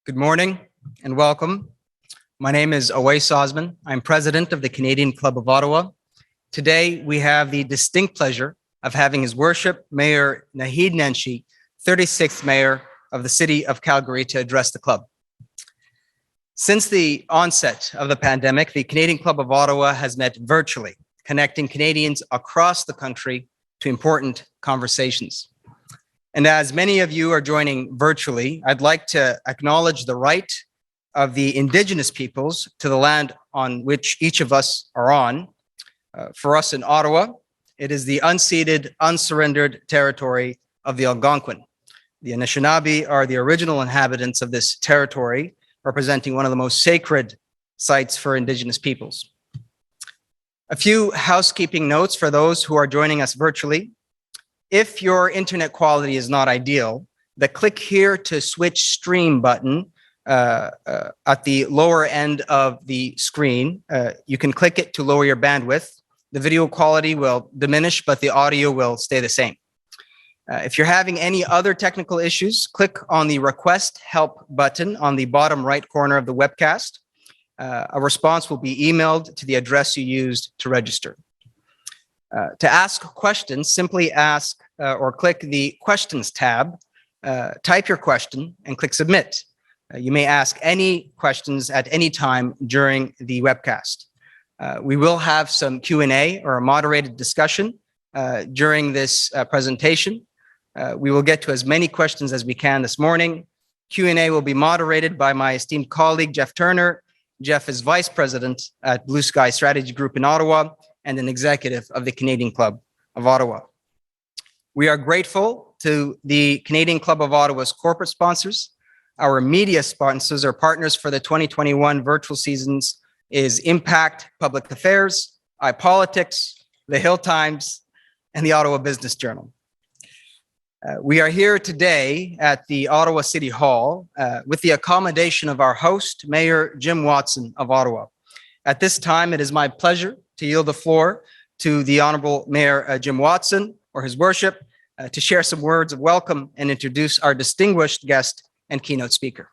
Good morning and welcome. My name is Awais Osman. I'm president of the Canadian Club of Ottawa. Today, we have the distinct pleasure of having His Worship Mayor Naheed Nenshi, 36th Mayor of the City of Calgary, to address the club. Since the onset of the pandemic, the Canadian Club of Ottawa has met virtually, connecting Canadians across the country to important conversations. And as many of you are joining virtually, I'd like to acknowledge the right of the Indigenous peoples to the land on which each of us are on. For us in Ottawa, it is the unceded, unsurrendered territory of the Algonquin. The Anishinaabe are the original inhabitants of this territory, representing one of the most sacred sites for Indigenous peoples. A few housekeeping notes for those who are joining us virtually. If your internet quality is not ideal, the click here to switch stream button at the lower end of the screen, you can click it to lower your bandwidth. The video quality will diminish, but the audio will stay the same. If you're having any other technical issues, click on the Request Help button on the bottom right corner of the webcast. A response will be emailed to the address you used to register. To ask questions, simply ask or click the Questions tab, type your question, and click Submit. You may ask any questions at any time during the webcast. We will have some Q&A or a moderated discussion during this presentation. We will get to as many questions as we can this morning. Q&A will be moderated by my esteemed colleague, Jeff Turner. Jeff is Vice President at Blue Sky Strategy Group in Ottawa and an executive of the Canadian Club of Ottawa. We are grateful to the Canadian Club of Ottawa's corporate sponsors. Our media sponsors or partners for the 2021 virtual seasons is Impact Public Affairs, iPolitics, The Hill Times, and the Ottawa Business Journal. We are here today at the Ottawa City Hall with the accommodation of our host, Mayor Jim Watson of Ottawa. At this time, it is my pleasure to yield the floor to the Honorable Mayor Jim Watson, or His Worship, to share some words of welcome and introduce our distinguished guest and keynote speaker.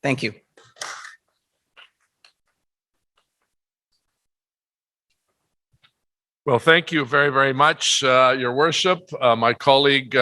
Thank you. Well, thank you very, very much, Your Worship. My colleague,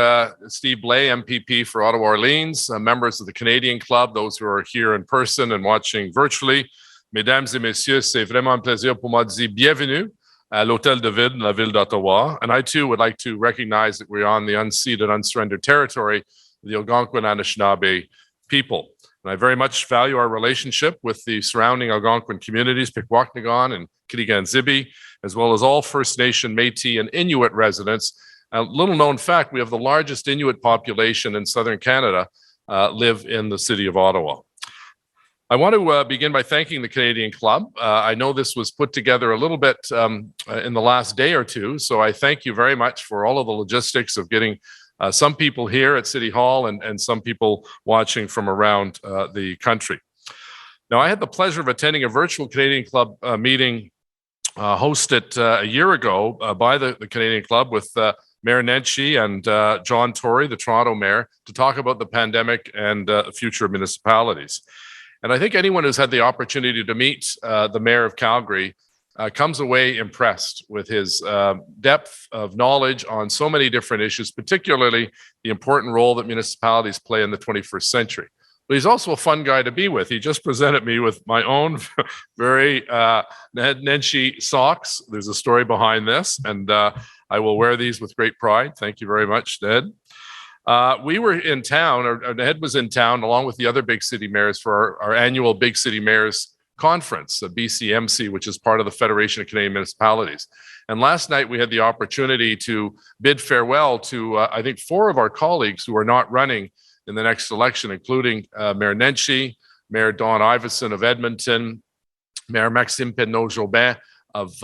Steve Blais, MPP for Ottawa Orleans, members of the Canadian Club, those who are here in person and watching virtually. Mesdames et messieurs, c'est vraiment un plaisir pour moi de dire bienvenue à l'Hôtel de Ville de la Ville d'Ottawa. And I too would like to recognize that we're on the unceded, unsurrendered territory of the Algonquin Anishinaabe people. And I very much value our relationship with the surrounding Algonquin communities, Pikwakanagan and Kitigan-Zibi, as well as all First Nation, Métis, and Inuit residents. A little known fact, we have the largest Inuit population in Southern Canada live in the city of Ottawa. I want to begin by thanking the Canadian Club. I know this was put together a little bit in the last day or two, so I thank you very much for all of the logistics of getting some people here at City Hall and some people watching from around the country. Now, I had the pleasure of attending a virtual Canadian Club meeting hosted a year ago by the Canadian Club with Mayor Nenshi and John Tory, the Toronto Mayor, to talk about the pandemic and the future of municipalities. And I think anyone who's had the opportunity to meet the Mayor of Calgary comes away impressed with his depth of knowledge on so many different issues, particularly the important role that municipalities play in the 21st century. But he's also a fun guy to be with. He just presented me with my own very Nenshi socks. There's a story behind this, and I will wear these with great pride. Thank you very much, Ned. We were in town, or Ned was in town, along with the other big city mayors for our annual Big City Mayors Conference, the BCMC, which is part of the Federation of Canadian Municipalities. And last night we had the opportunity to bid farewell to, I think, 4 of our colleagues who are not running in the next election, including Mayor Nenshi, Mayor Dawn Iveson of Edmonton, Mayor Maxime Penneau-Jobin of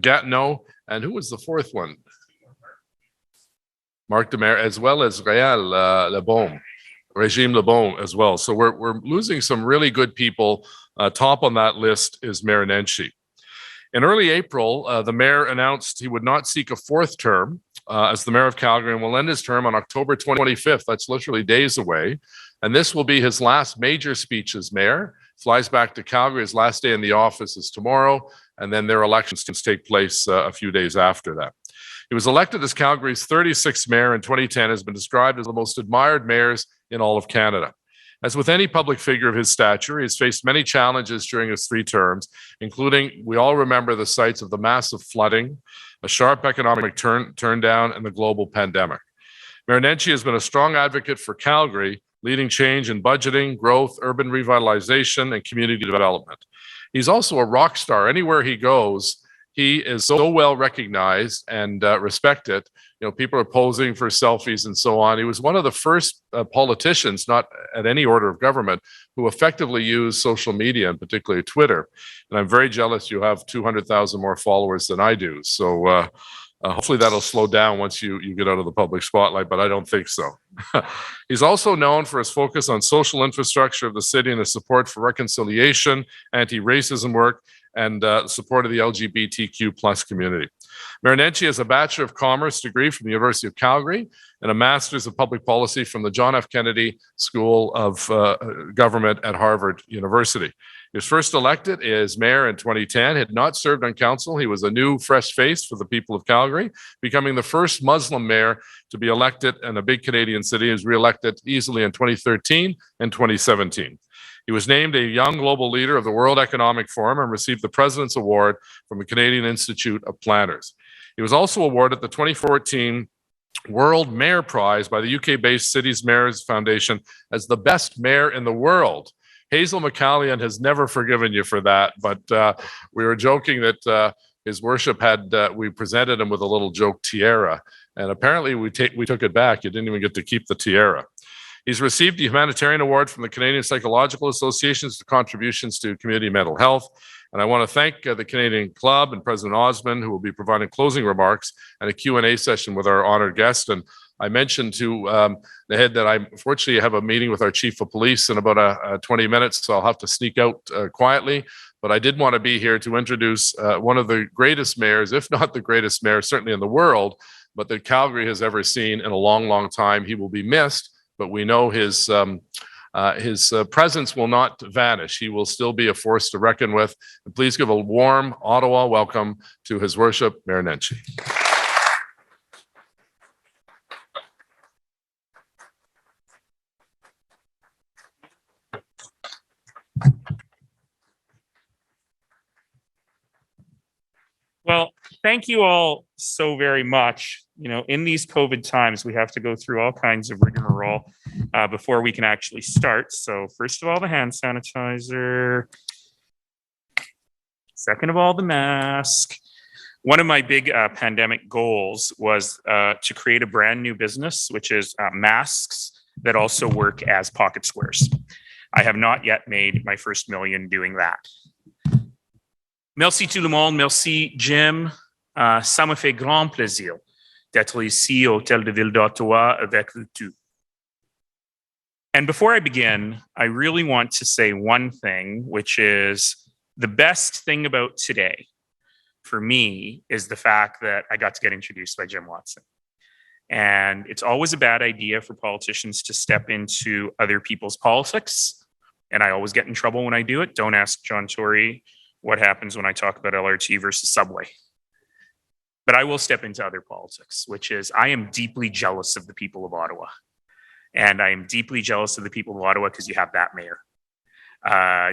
Gatineau, and who was the 4th one? Marc Demare, as well as Regime Lebaume as well. So we're losing some really good people. Top on that list is Mayor Nenshi. In early April, the mayor announced he would not seek a 4th term as the mayor of Calgary and will end his term on October 25th. That's literally days away. And this will be his last major speech as mayor. Flies back to Calgary. His last day in the office is tomorrow, and then their elections take place a few days after that. He was elected as Calgary's 36th mayor in 2010, has been described as the most admired mayors in all of Canada. As with any public figure of his stature, he has faced many challenges during his 3 terms, including, we all remember the sights of the massive flooding, a sharp economic turn down, and the global pandemic. Mayor Nenshi has been a strong advocate for Calgary, leading change in budgeting, growth, urban revitalization, and community development. He's also a rock star. Anywhere he goes, he is so well recognized and respected. You know, people are posing for selfies and so on. He was one of the first politicians, not at any order of government, who effectively used social media, and particularly Twitter. And I'm very jealous you have 200,000 more followers than I do. So hopefully that'll slow down once you get out of the public spotlight, but I don't think so. He's also known for his focus on social infrastructure of the city and his support for reconciliation, anti-racism work, and support of the LGBTQ plus community. Mayor Nenshi has a Bachelor of Commerce degree from the University of Calgary and a Master's of Public Policy from the John F. Kennedy School of Government at Harvard University. He was first elected as mayor in 2010, had not served on council. He was a new, fresh face for the people of Calgary, becoming the first Muslim mayor to be elected in a big Canadian city. He was re-elected easily in 2013 and 2017. He was named a Young Global Leader of the World Economic Forum and received the President's Award from the Canadian Institute of Planners. He was also awarded the 2014 World Mayor Prize by the UK-based Cities Mayors Foundation as the best mayor in the world. Hazel McCallion has never forgiven you for that, but we were joking that his worship had, we presented him with a little joke tiara, and apparently we took it back. You didn't even get to keep the tiara. He's received the Humanitarian Award from the Canadian Psychological Association's for contributions to community mental health. And I want to thank the Canadian Club and President Osmond, who will be providing closing remarks and a Q&A session with our honored guest. And I mentioned to the head that I unfortunately have a meeting with our chief of police in about 20 minutes, so I'll have to sneak out quietly. But I did want to be here to introduce one of the greatest mayors, if not the greatest mayor, certainly in the world, but that Calgary has ever seen in a long, long time. He will be missed, but we know his presence will not vanish. He will still be a force to reckon with. And please give a warm Ottawa welcome to His Worship, Mayor Nenshi. Well, thank you all so very much. You know, in these COVID times, we have to go through all kinds of rigmarole before we can actually start. So first of all, the hand sanitizer. Second of all, the mask. One of my big pandemic goals was to create a brand new business, which is masks that also work as pocket squares. I have not yet made my first million doing that. Merci tout le monde. Merci, Jim. Ça me fait grand plaisir d'être ici au Hôtel de Ville d'Ottawa avec vous tous. And before I begin, I really want to say one thing, which is the best thing about today for me is the fact that I got to get introduced by Jim Watson. And it's always a bad idea for politicians to step into other people's politics. And I always get in trouble when I do it. Don't ask John Tory what happens when I talk about LRT versus Subway. But I will step into other politics, which is I am deeply jealous of the people of Ottawa. And I am deeply jealous of the people of Ottawa because you have that mayor.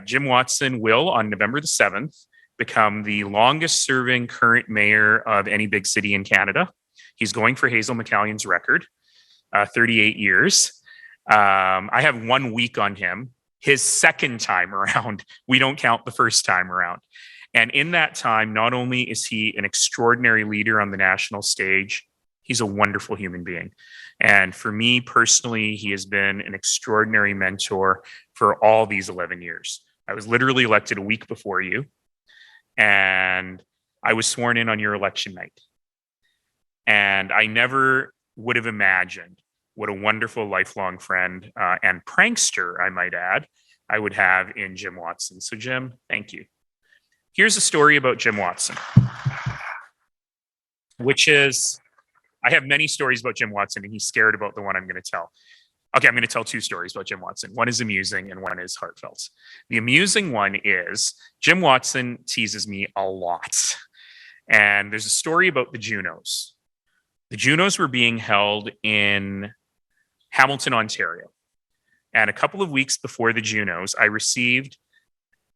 Jim Watson will, on November the 7th, become the longest serving current mayor of any big city in Canada. He's going for Hazel McCallion's record, 38 years. I have 1 week on him. His second time around, we don't count the first time around. And in that time, not only is he an extraordinary leader on the national stage, he's a wonderful human being. And for me personally, he has been an extraordinary mentor for all these 11 years. I was literally elected a week before you, and I was sworn in on your election night. And I never would have imagined what a wonderful lifelong friend and prankster, I might add, I would have in Jim Watson. So Jim, thank you. Here's a story about Jim Watson, which is, I have many stories about Jim Watson and he's scared about the one I'm going to tell. Okay, I'm going to tell two stories about Jim Watson. One is amusing and one is heartfelt. The amusing one is Jim Watson teases me a lot. And there's a story about the Junos. The Junos were being held in Hamilton, Ontario. And a couple of weeks before the Junos, I received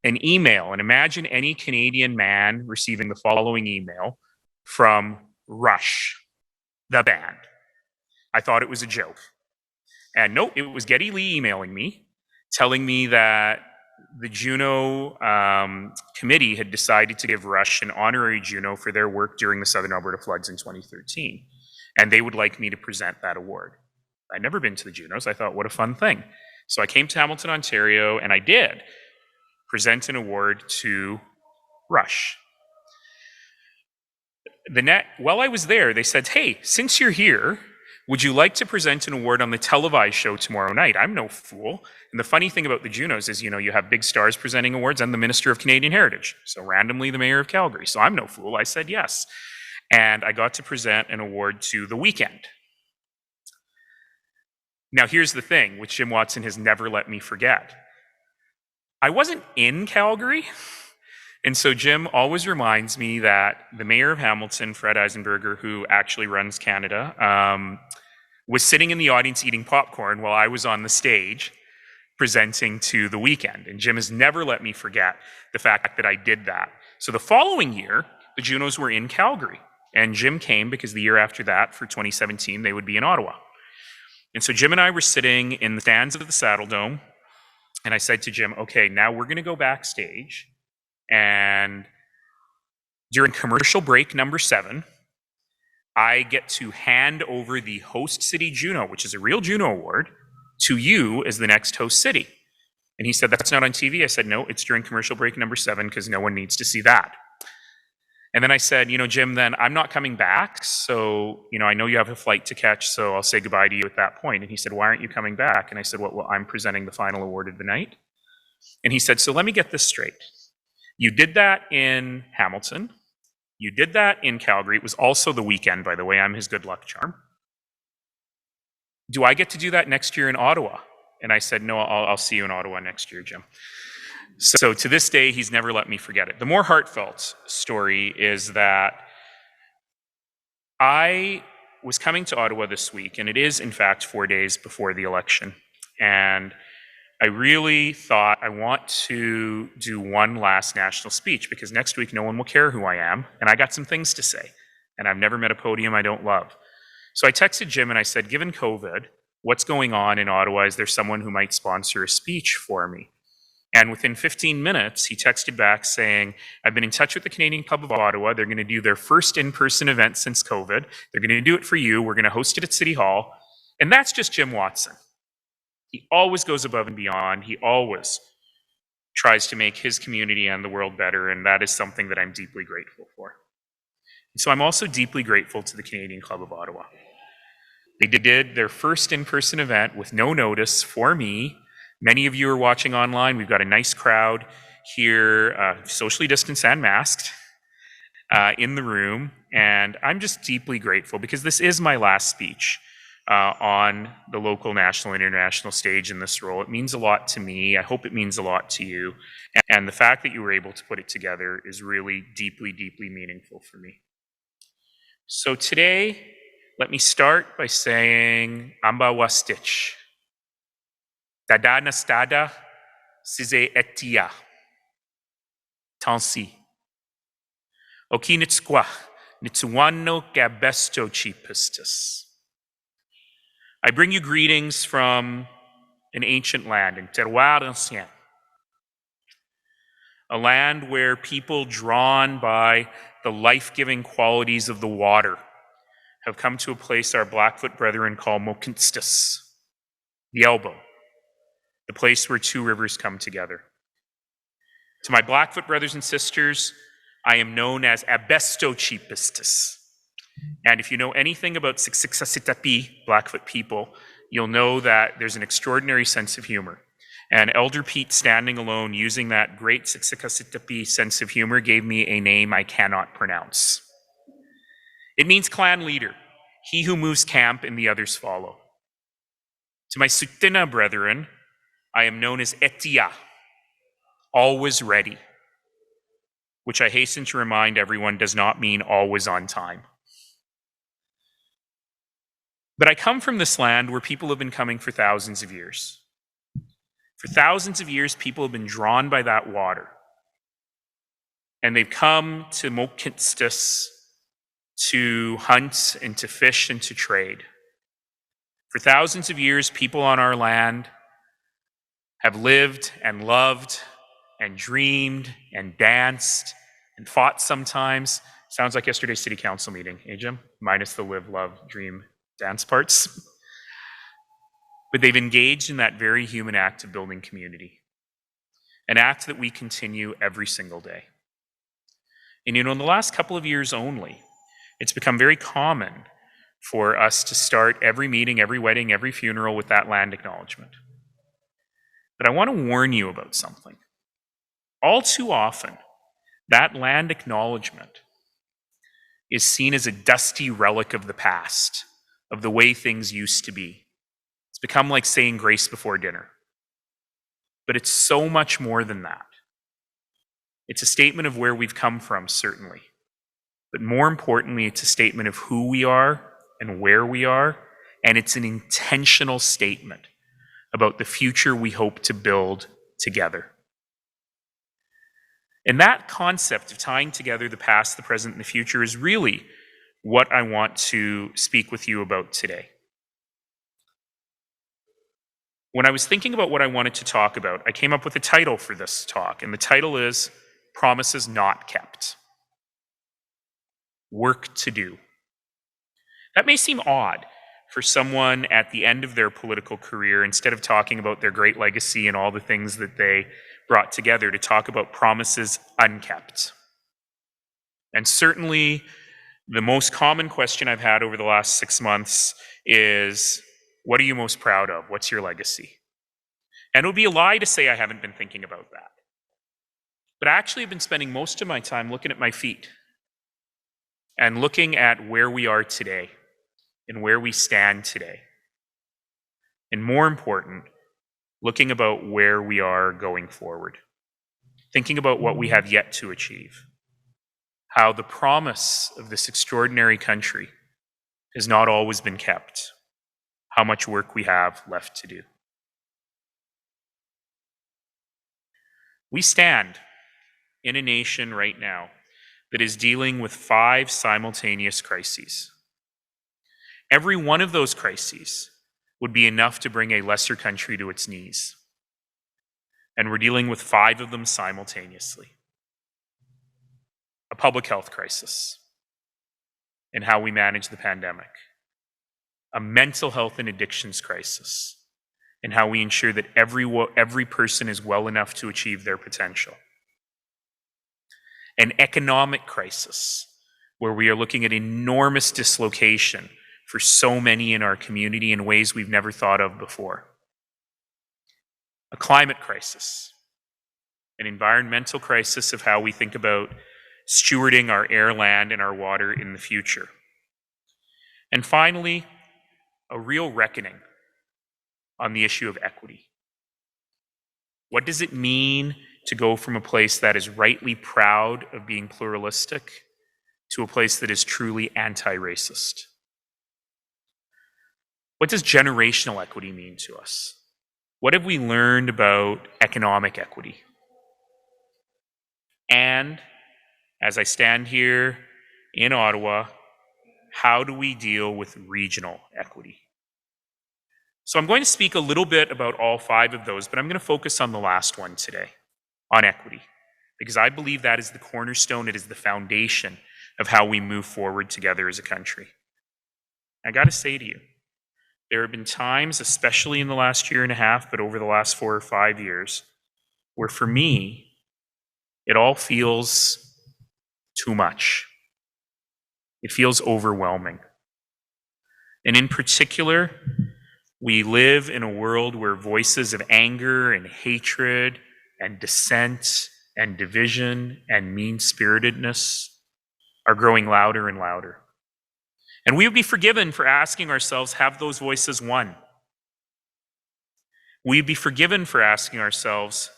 an email. And imagine any Canadian man receiving the following email from Rush, the band. I thought it was a joke. And nope, it was Geddy Lee emailing me, telling me that the Juno committee had decided to give Rush an honorary Juno for their work during the Southern Alberta floods in 2013. And they would like me to present that award. I'd never been to the Junos. I thought, what a fun thing. So I came to Hamilton, Ontario, and I did present an award to Rush. While I was there, they said, hey, since you're here, would you like to present an award on the televised show tomorrow night? I'm no fool. And the funny thing about the Junos is, you have big stars presenting awards and the Minister of Canadian Heritage. So randomly, the Mayor of Calgary. So I'm no fool. I said yes. And I got to present an award to The Weeknd. Now, here's the thing, which Jim Watson has never let me forget. I wasn't in Calgary. And so Jim always reminds me that the Mayor of Hamilton, Fred Eisenberger, who actually runs Canada, was sitting in the audience eating popcorn while I was on the stage presenting to The Weeknd. And Jim has never let me forget the fact that I did that. So the following year, the Junos were in Calgary. And Jim came because the year after that, for 2017, they would be in Ottawa. And so Jim and I were sitting in the stands of the Saddle Dome. And I said to Jim, okay, now we're going to go backstage. And during commercial break number 7, I get to hand over the host city Juno, which is a real Juno award, to you as the next host city. And he said, that's not on TV. I said, no, it's during commercial break number 7 because no one needs to see that. And then I said, Jim, then I'm not coming back. So, I know you have a flight to catch, so I'll say goodbye to you at that point. And he said, why aren't you coming back? And I said, well, I'm presenting the final award of the night. And he said, so let me get this straight. You did that in Hamilton. You did that in Calgary. It was also The Weeknd, by the way. I'm his good luck charm. Do I get to do that next year in Ottawa? And I said, no, I'll see you in Ottawa next year, Jim. So to this day, he's never let me forget it. The more heartfelt story is that I was coming to Ottawa this week, and it is, in fact, 4 days before the election. And I really thought I want to do one last national speech because next week no one will care who I am, and I got some things to say. And I've never met a podium I don't love. So I texted Jim and I said, given COVID, what's going on in Ottawa? Is there someone who might sponsor a speech for me? And within 15 minutes, he texted back saying, I've been in touch with the Canadian Club of Ottawa. They're going to do their first in-person event since COVID. They're going to do it for you. We're going to host it at City Hall. And that's just Jim Watson. He always goes above and beyond. He always tries to make his community and the world better. And that is something that I'm deeply grateful for. And so I'm also deeply grateful to the Canadian Club of Ottawa. They did their first in-person event with no notice for me. Many of you are watching online. We've got a nice crowd here, socially distanced and masked, in the room. And I'm just deeply grateful because this is my last speech on the local, national, and international stage in this role. It means a lot to me. I hope it means a lot to you. And the fact that you were able to put it together is really deeply, deeply meaningful for me. So today, let me start by saying Amba Wastich. Dada nastada size etia. Tansi. Oki nitskwa nitsuwano gabesto chipistus. I bring you greetings from an ancient land, in terroir ancien. A land where people drawn by the life-giving qualities of the water have come to a place our Blackfoot brethren call Mokinstus, the elbow, the place where two rivers come together. To my Blackfoot brothers and sisters, I am known as Abesto Chipistus. And if you know anything about Siksikassitapi, Blackfoot people, you'll know that there's an extraordinary sense of humor. And Elder Pete, standing alone, using that great Siksikassitapi sense of humor, gave me a name I cannot pronounce. It means clan leader, he who moves camp and the others follow. To my Sutina brethren, I am known as Etia, always ready, which I hasten to remind everyone does not mean always on time. But I come from this land where people have been coming for thousands of years. For thousands of years, people have been drawn by that water. And they've come to Mokitstis to hunt and to fish and to trade. For thousands of years, people on our land have lived and loved and dreamed and danced and fought sometimes. Sounds like yesterday's city council meeting, eh, Jim? Minus the live, love, dream, dance parts. But they've engaged in that very human act of building community, an act that we continue every single day. And in the last couple of years only, it's become very common for us to start every meeting, every wedding, every funeral with that land acknowledgement. But I want to warn you about something. All too often, that land acknowledgement is seen as a dusty relic of the past, of the way things used to be. It's become like saying grace before dinner. But it's so much more than that. It's a statement of where we've come from, certainly. But more importantly, it's a statement of who we are and where we are, and it's an intentional statement about the future we hope to build together. And that concept of tying together the past, the present, and the future is really what I want to speak with you about today. When I was thinking about what I wanted to talk about, I came up with a title for this talk, and the title is Promises Not Kept. Work to do. That may seem odd for someone at the end of their political career, instead of talking about their great legacy and all the things that they brought together, to talk about promises unkept. And certainly, the most common question I've had over the last 6 months is, what are you most proud of? What's your legacy? And it would be a lie to say I haven't been thinking about that. But actually, I've been spending most of my time looking at my feet and looking at where we are today and where we stand today. And more important, looking about where we are going forward. Thinking about what we have yet to achieve. How the promise of this extraordinary country has not always been kept. How much work we have left to do. We stand in a nation right now that is dealing with 5 simultaneous crises. Every one of those crises would be enough to bring a lesser country to its knees. And we're dealing with 5 of them simultaneously. A public health crisis in how we manage the pandemic. A mental health and addictions crisis in how we ensure that every person is well enough to achieve their potential. An economic crisis where we are looking at enormous dislocation for so many in our community in ways we've never thought of before. A climate crisis, an environmental crisis of how we think about stewarding our air, land, and our water in the future. And finally, a real reckoning on the issue of equity. What does it mean to go from a place that is rightly proud of being pluralistic to a place that is truly anti-racist? What does generational equity mean to us? What have we learned about economic equity? And as I stand here in Ottawa, how do we deal with regional equity? So I'm going to speak a little bit about all 5 of those, but I'm going to focus on the last one today, on equity, because I believe that is the cornerstone, it is the foundation of how we move forward together as a country. I got to say to you, there have been times, especially in the last year and a half, but over the last 4 or 5 years, where for me, it all feels too much. It feels overwhelming. And in particular, we live in a world where voices of anger and hatred and dissent and division and mean-spiritedness are growing louder and louder. And we would be forgiven for asking ourselves, have those voices won? We'd be forgiven for asking ourselves,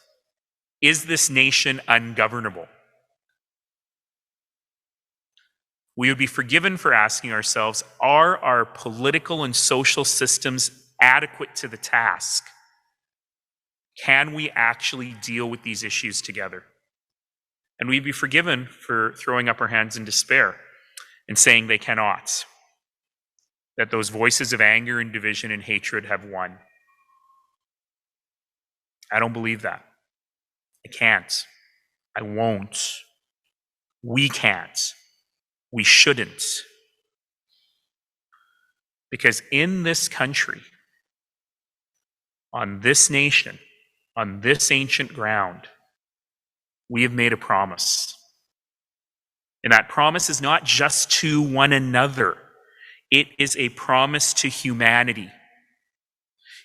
is this nation ungovernable? We would be forgiven for asking ourselves, are our political and social systems adequate to the task? Can we actually deal with these issues together? And we'd be forgiven for throwing up our hands in despair and saying they cannot, that those voices of anger and division and hatred have won. I don't believe that. I can't. I won't. We can't. We shouldn't. Because in this country, on this nation, on this ancient ground, we have made a promise. And that promise is not just to one another. It is a promise to humanity.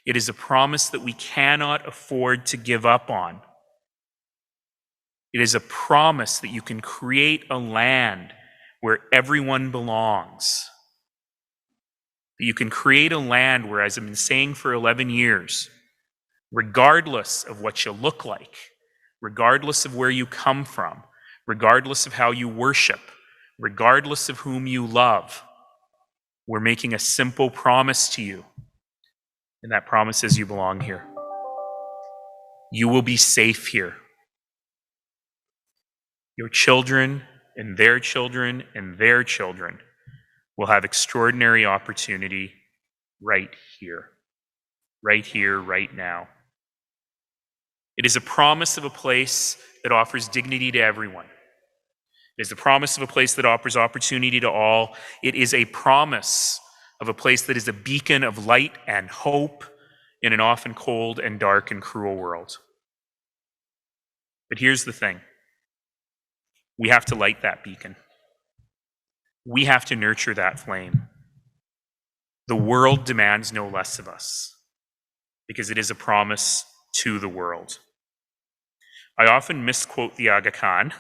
It is a promise that we cannot afford to give up on. It is a promise that you can create a land where everyone belongs. That you can create a land where, as I've been saying for 11 years, regardless of what you look like, regardless of where you come from, regardless of how you worship, regardless of whom you love, we're making a simple promise to you. And that promise is you belong here. You will be safe here. Your children and their children and their children will have extraordinary opportunity right here, right now. It is a promise of a place that offers dignity to everyone. It is the promise of a place that offers opportunity to all. It is a promise of a place that is a beacon of light and hope in an often cold and dark and cruel world. But here's the thing. We have to light that beacon. We have to nurture that flame. The world demands no less of us because it is a promise to the world. I often misquote the Aga Khan,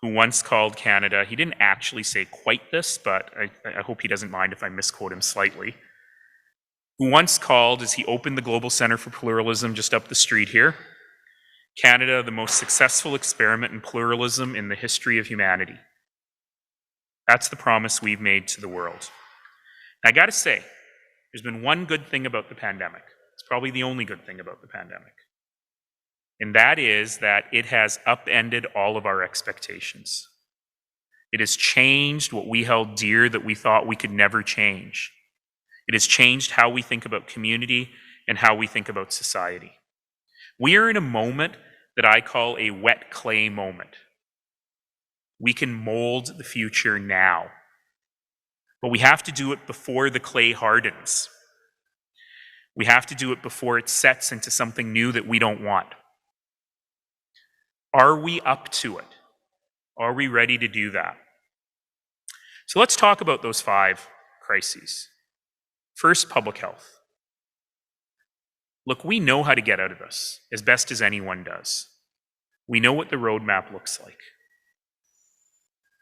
who once called Canada, he didn't actually say quite this, but I hope he doesn't mind if I misquote him slightly, who once called, as he opened the Global Centre for Pluralism just up the street here, Canada the most successful experiment in pluralism in the history of humanity. That's the promise we've made to the world. And I gotta say, there's been one good thing about the pandemic. It's probably the only good thing about the pandemic. And that is that it has upended all of our expectations. It has changed what we held dear that we thought we could never change. It has changed how we think about community and how we think about society. We are in a moment that I call a wet clay moment. We can mold the future now, but we have to do it before the clay hardens. We have to do it before it sets into something new that we don't want. Are we up to it? Are we ready to do that? So let's talk about those 5 crises. First, public health. Look, we know how to get out of this as best as anyone does. We know what the roadmap looks like.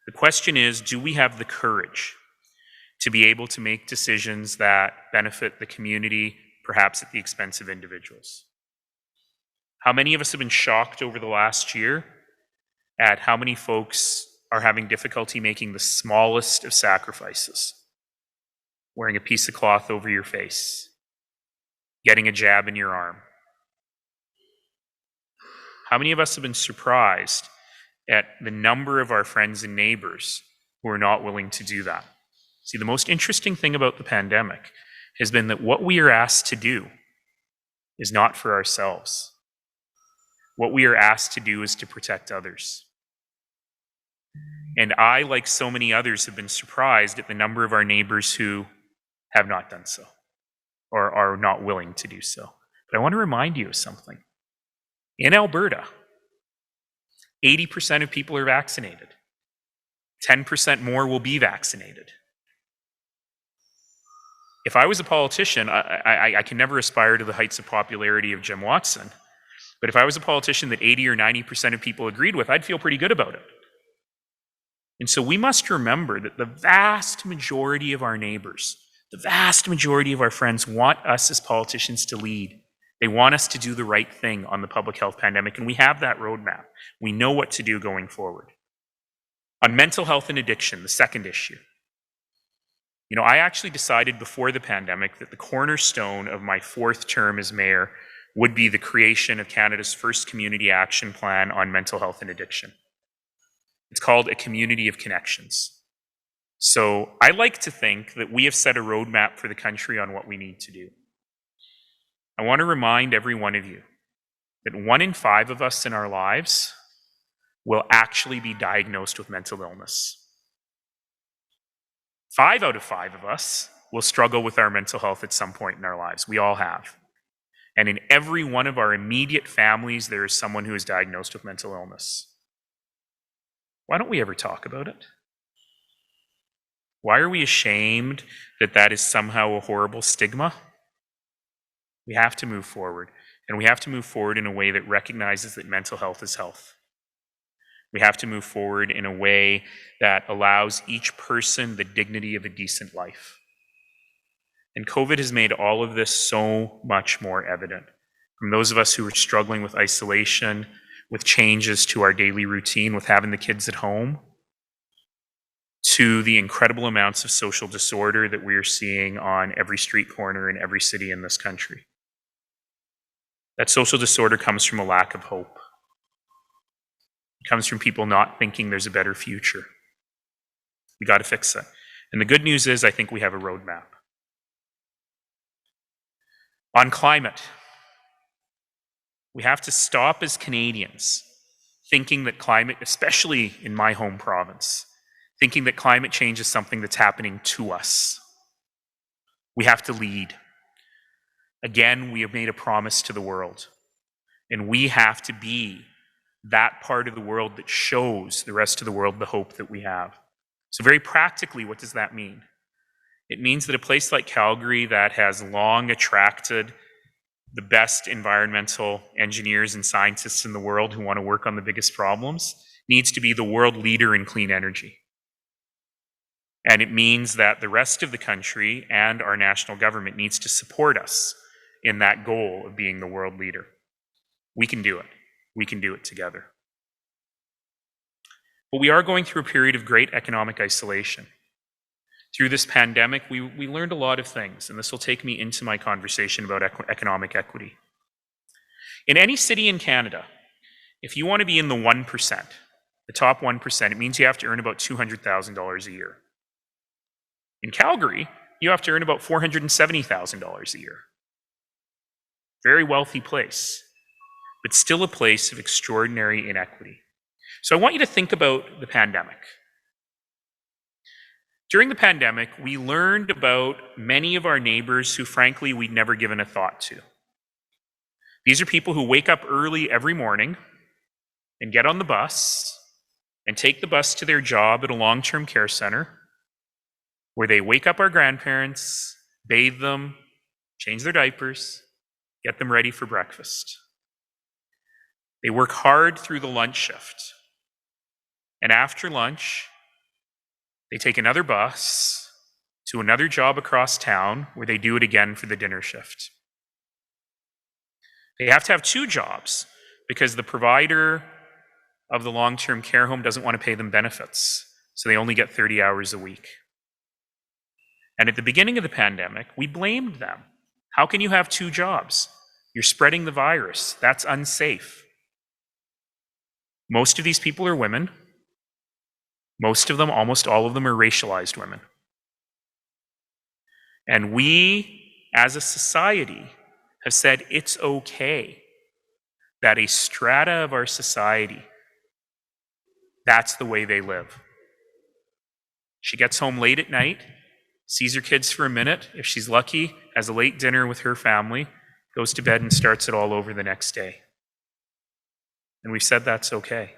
The question is, do we have the courage to be able to make decisions that benefit the community, perhaps at the expense of individuals? How many of us have been shocked over the last year at how many folks are having difficulty making the smallest of sacrifices? Wearing a piece of cloth over your face, getting a jab in your arm. How many of us have been surprised at the number of our friends and neighbors who are not willing to do that? See, the most interesting thing about the pandemic has been that what we are asked to do is not for ourselves. What we are asked to do is to protect others. And I, like so many others, have been surprised at the number of our neighbors who have not done so or are not willing to do so. But I want to remind you of something. In Alberta, 80% of people are vaccinated. 10% more will be vaccinated. If I was a politician, I can never aspire to the heights of popularity of Jim Watson, but if I was a politician that 80 or 90% of people agreed with, I'd feel pretty good about it. And so we must remember that the vast majority of our neighbors, the vast majority of our friends want us as politicians to lead. They want us to do the right thing on the public health pandemic, and we have that roadmap. We know what to do going forward. On mental health and addiction, the second issue. You know, I actually decided before the pandemic that the cornerstone of my fourth term as mayor would be the creation of Canada's first community action plan on mental health and addiction. It's called A Community of Connections. So I like to think that we have set a roadmap for the country on what we need to do. I want to remind every one of you that 1 in 5 of us in our lives will actually be diagnosed with mental illness. 5 out of 5 of us will struggle with our mental health at some point in our lives. We all have. And in every one of our immediate families, there is someone who is diagnosed with mental illness. Why don't we ever talk about it? Why are we ashamed that that is somehow a horrible stigma? We have to move forward, and we have to move forward in a way that recognizes that mental health is health. We have to move forward in a way that allows each person the dignity of a decent life. And COVID has made all of this so much more evident. From those of us who are struggling with isolation, with changes to our daily routine, with having the kids at home, to the incredible amounts of social disorder that we are seeing on every street corner in every city in this country. That social disorder comes from a lack of hope. It comes from people not thinking there's a better future. We got to fix it. And the good news is I think we have a roadmap. On climate, we have to stop as Canadians thinking that climate, especially in my home province, thinking that climate change is something that's happening to us. We have to lead. Again, we have made a promise to the world, and we have to be that part of the world that shows the rest of the world the hope that we have. So very practically, what does that mean? It means that a place like Calgary that has long attracted the best environmental engineers and scientists in the world who want to work on the biggest problems needs to be the world leader in clean energy. And it means that the rest of the country and our national government needs to support us in that goal of being the world leader. We can do it. We can do it together. But we are going through a period of great economic isolation. Through this pandemic, we learned a lot of things, and this will take me into my conversation about economic equity. In any city in Canada, if you want to be in the 1%, the top 1%, it means you have to earn about $200,000 a year. In Calgary, you have to earn about $470,000 a year. Very wealthy place, but still a place of extraordinary inequity. So I want you to think about the pandemic. During the pandemic, we learned about many of our neighbors who, frankly, we'd never given a thought to. These are people who wake up early every morning and get on the bus and take the bus to their job at a long-term care center where they wake up our grandparents, bathe them, change their diapers, get them ready for breakfast. They work hard through the lunch shift. And after lunch, they take another bus to another job across town where they do it again for the dinner shift. They have to have 2 jobs because the provider of the long-term care home doesn't want to pay them benefits, so they only get 30 hours a week. And at the beginning of the pandemic, we blamed them. How can you have 2 jobs? You're spreading the virus. That's unsafe. Most of these people are women. Most of them, almost all of them, are racialized women. And we, as a society, have said it's okay that a strata of our society, that's the way they live. She gets home late at night, sees her kids for a minute, if she's lucky, has a late dinner with her family, goes to bed and starts it all over the next day. And we've said that's okay.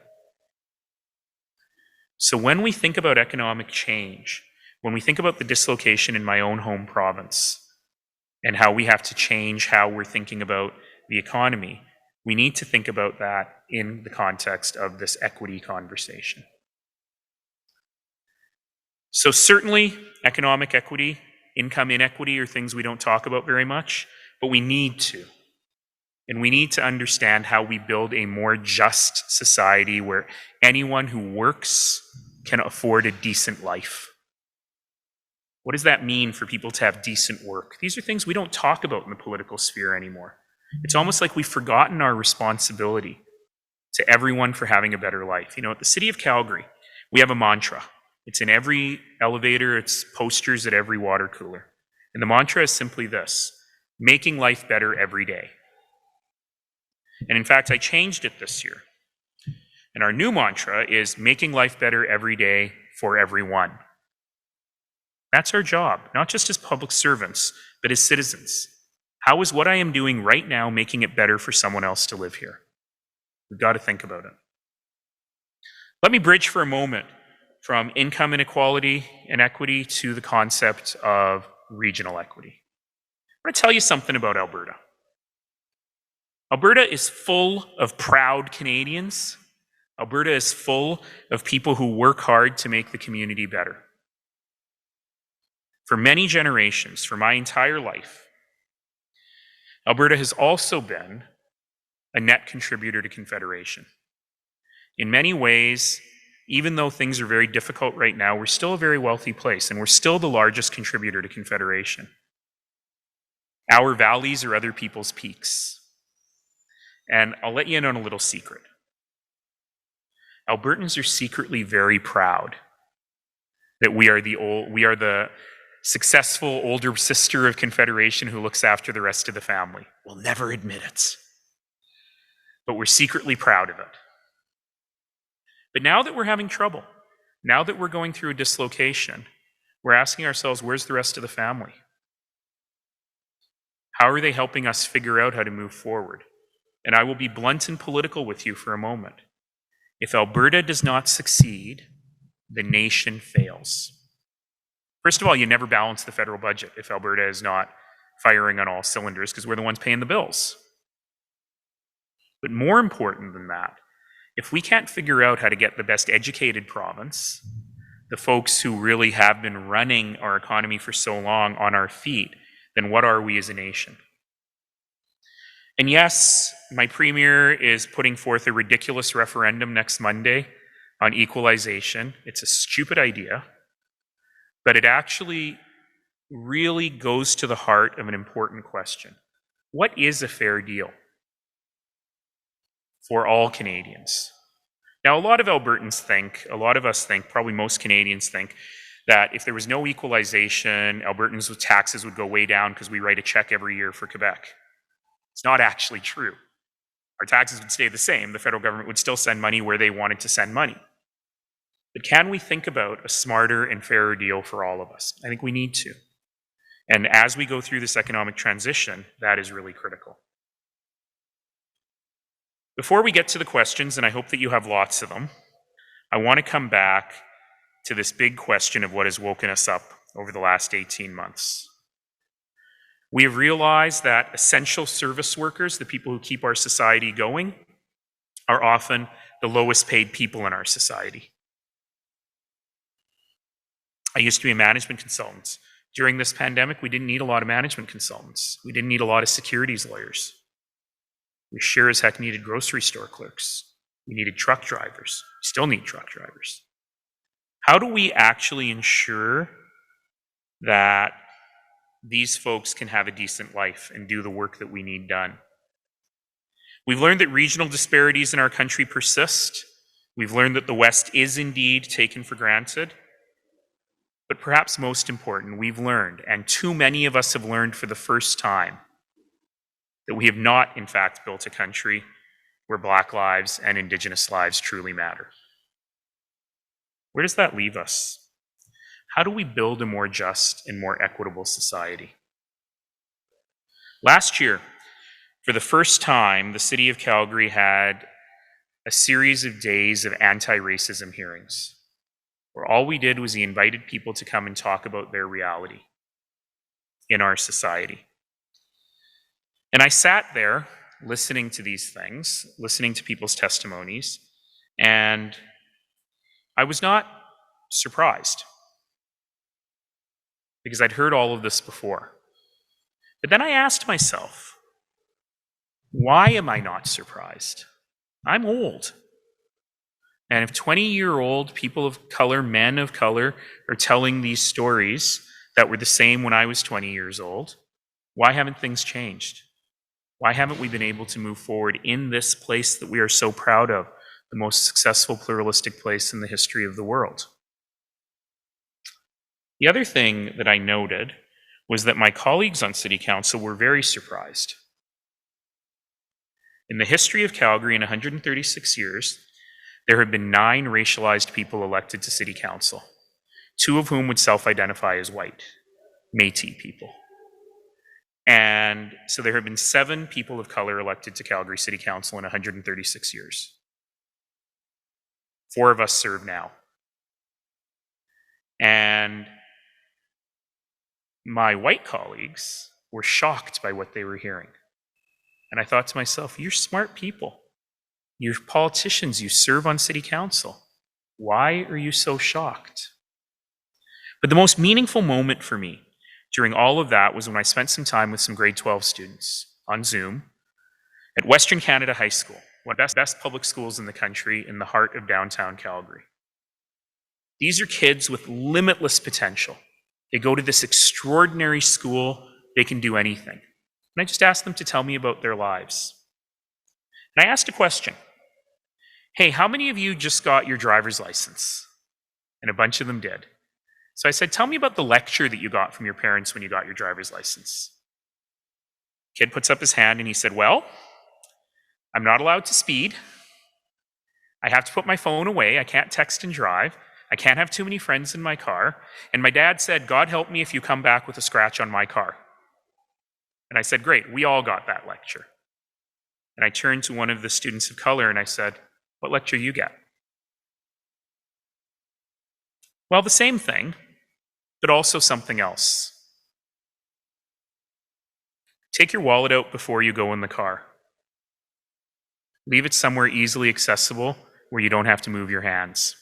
So when we think about economic change, when we think about the dislocation in my own home province and how we have to change how we're thinking about the economy, we need to think about that in the context of this equity conversation. So certainly economic equity, income inequity are things we don't talk about very much, but we need to. And we need to understand how we build a more just society where anyone who works can afford a decent life. What does that mean for people to have decent work? These are things we don't talk about in the political sphere anymore. It's almost like we've forgotten our responsibility to everyone for having a better life. You know, at the City of Calgary, we have a mantra. It's in every elevator, it's posters at every water cooler. And the mantra is simply this: making life better every day. And in fact, I changed it this year. And our new mantra is making life better every day for everyone. That's our job, not just as public servants, but as citizens. How is what I am doing right now making it better for someone else to live here? We've got to think about it. Let me bridge for a moment from income inequality and equity to the concept of regional equity. I want to tell you something about Alberta. Alberta is full of proud Canadians. Alberta is full of people who work hard to make the community better. For many generations, for my entire life, Alberta has also been a net contributor to Confederation. In many ways, even though things are very difficult right now, we're still a very wealthy place, and we're still the largest contributor to Confederation. Our valleys are other people's peaks. And I'll let you in on a little secret. Albertans are secretly very proud that we are the successful older sister of Confederation who looks after the rest of the family. We'll never admit it. But we're secretly proud of it. But now that we're having trouble, now that we're going through a dislocation, we're asking ourselves, where's the rest of the family? How are they helping us figure out how to move forward? And I will be blunt and political with you for a moment. If Alberta does not succeed, the nation fails. First of all, you never balance the federal budget if Alberta is not firing on all cylinders, because we're the ones paying the bills. But more important than that, if we can't figure out how to get the best educated province, the folks who really have been running our economy for so long, on our feet, then what are we as a nation? And yes, my premier is putting forth a ridiculous referendum next Monday on equalization. It's a stupid idea, but it actually really goes to the heart of an important question. What is a fair deal for all Canadians? Now, a lot of Albertans think, a lot of us think, probably most Canadians think, that if there was no equalization, Albertans with taxes would go way down because we write a check every year for Quebec. It's not actually true. Our taxes would stay the same. The federal government would still send money where they wanted to send money. But can we think about a smarter and fairer deal for all of us? I think we need to. And as we go through this economic transition, that is really critical. Before we get to the questions, and I hope that you have lots of them, I want to come back to this big question of what has woken us up over the last 18 months. We have realized that essential service workers, the people who keep our society going, are often the lowest paid people in our society. I used to be a management consultant. During this pandemic, we didn't need a lot of management consultants. We didn't need a lot of securities lawyers. We sure as heck needed grocery store clerks. We needed truck drivers. We still need truck drivers. How do we actually ensure that these folks can have a decent life and do the work that we need done? We've learned that regional disparities in our country persist. We've learned that the West is indeed taken for granted. But perhaps most important, we've learned, and too many of us have learned for the first time, that we have not, in fact, built a country where Black lives and Indigenous lives truly matter. Where does that leave us? How do we build a more just and more equitable society? Last year, for the first time, the City of Calgary had a series of days of anti-racism hearings, where all we did was we invited people to come and talk about their reality in our society. And I sat there listening to these things, listening to people's testimonies, and I was not surprised, because I'd heard all of this before. But then I asked myself, Why am I not surprised? I'm old. And if 20-year-old people of color, men of color, are telling these stories that were the same when I was 20 years old, why haven't things changed? Why haven't we been able to move forward in this place that we are so proud of, the most successful pluralistic place in the history of the world? The other thing that I noted was that my colleagues on City Council were very surprised. In the history of Calgary in 136 years, there have been 9 racialized people elected to City Council, 2 of whom would self-identify as white, Métis people. And so there have been 7 people of color elected to Calgary City Council in 136 years. 4 of us serve now. And my white colleagues were shocked by what they were hearing. And I thought to myself, you're smart people. You're politicians, you serve on City Council. Why are you so shocked? But the most meaningful moment for me during all of that was when I spent some time with some grade 12 students on Zoom at Western Canada High School, one of the best public schools in the country in the heart of downtown Calgary. These are kids with limitless potential. They go to this extraordinary school, they can do anything. And I just asked them to tell me about their lives. And I asked a question. Hey, how many of you just got your driver's license? And a bunch of them did. So I said, tell me about the lecture that you got from your parents when you got your driver's license. Kid puts up his hand and he said, well, I'm not allowed to speed. I have to put my phone away. I can't text and drive. I can't have too many friends in my car. And my dad said, God help me if you come back with a scratch on my car. And I said, great, we all got that lecture. And I turned to one of the students of color and I said, what lecture you get? Well, the same thing, but also something else. Take your wallet out before you go in the car. Leave it somewhere easily accessible where you don't have to move your hands.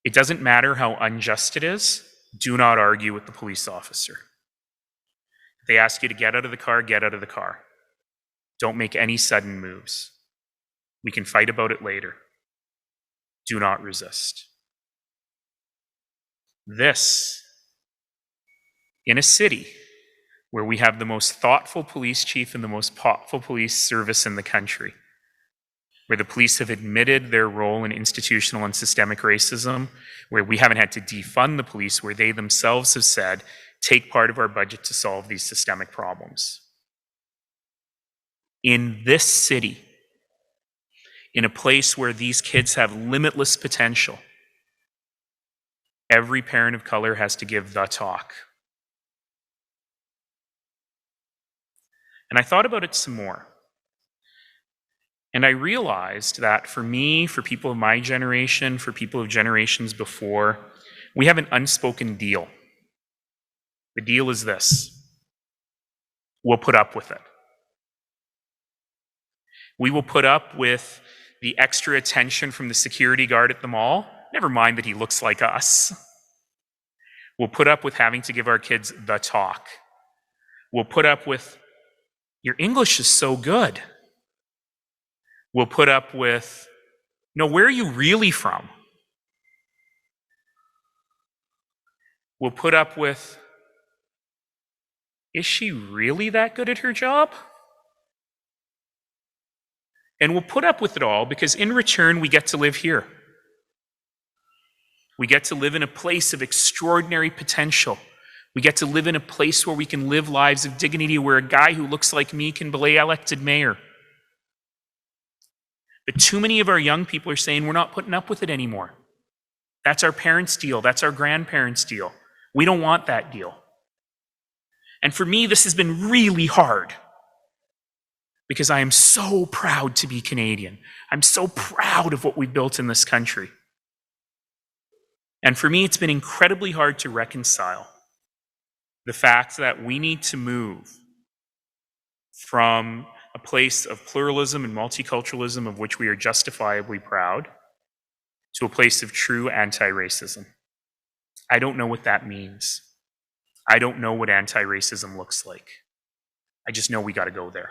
It doesn't matter how unjust it is, do not argue with the police officer. If they ask you to get out of the car, get out of the car. Don't make any sudden moves. We can fight about it later. Do not resist. This, in a city where we have the most thoughtful police chief and the most thoughtful police service in the country, where the police have admitted their role in institutional and systemic racism, where we haven't had to defund the police, where they themselves have said, take part of our budget to solve these systemic problems. In this city, in a place where these kids have limitless potential, every parent of color has to give the talk. And I thought about it some more. And I realized that for me, for people of my generation, for people of generations before, we have an unspoken deal. The deal is this: we'll put up with it. We will put up with the extra attention from the security guard at the mall. Never mind that he looks like us. We'll put up with having to give our kids the talk. We'll put up with, your English is so good. We'll put up with, no, where are you really from? We'll put up with, is she really that good at her job? And we'll put up with it all because in return, we get to live here. We get to live in a place of extraordinary potential. We get to live in a place where we can live lives of dignity, where a guy who looks like me can be elected mayor. But too many of our young people are saying we're not putting up with it anymore. That's our parents' deal. That's our grandparents' deal. We don't want that deal. And for me, this has been really hard because I am so proud to be Canadian. I'm so proud of what we've built in this country. And for me, it's been incredibly hard to reconcile the fact that we need to move from a place of pluralism and multiculturalism of which we are justifiably proud to a place of true anti-racism. I don't know what that means. I don't know what anti-racism looks like. I just know we got to go there.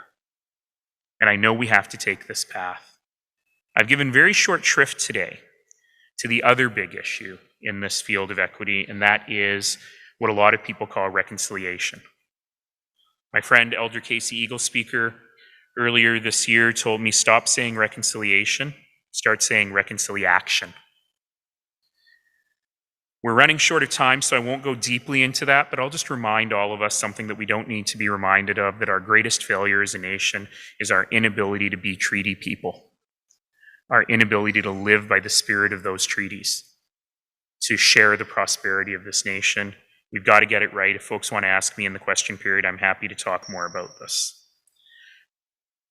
And I know we have to take this path. I've given very short shrift today to the other big issue in this field of equity, and that is what a lot of people call reconciliation. My friend Elder Casey Eagle Speaker earlier this year told me, stop saying reconciliation, start saying reconciliation. We're running short of time, so I won't go deeply into that, but I'll just remind all of us something that we don't need to be reminded of, that our greatest failure as a nation is our inability to be treaty people, our inability to live by the spirit of those treaties, to share the prosperity of this nation. We've got to get it right. If folks want to ask me in the question period, I'm happy to talk more about this.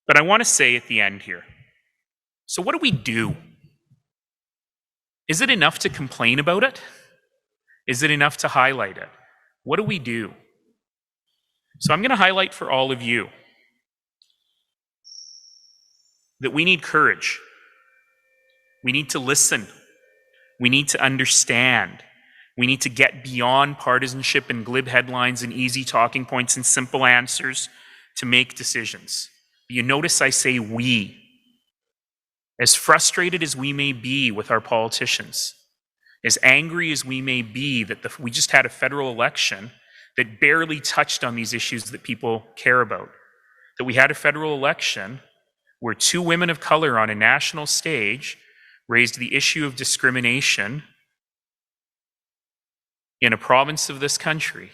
But I want to say at the end here, so what do we do? Is it enough to complain about it? Is it enough to highlight it? What do we do? So I'm going to highlight for all of you that we need courage. We need to listen. We need to understand. We need to get beyond partisanship and glib headlines and easy talking points and simple answers to make decisions. You notice I say we. As frustrated as we may be with our politicians, as angry as we may be that we just had a federal election that barely touched on these issues that people care about, that we had a federal election where two women of color on a national stage raised the issue of discrimination in a province of this country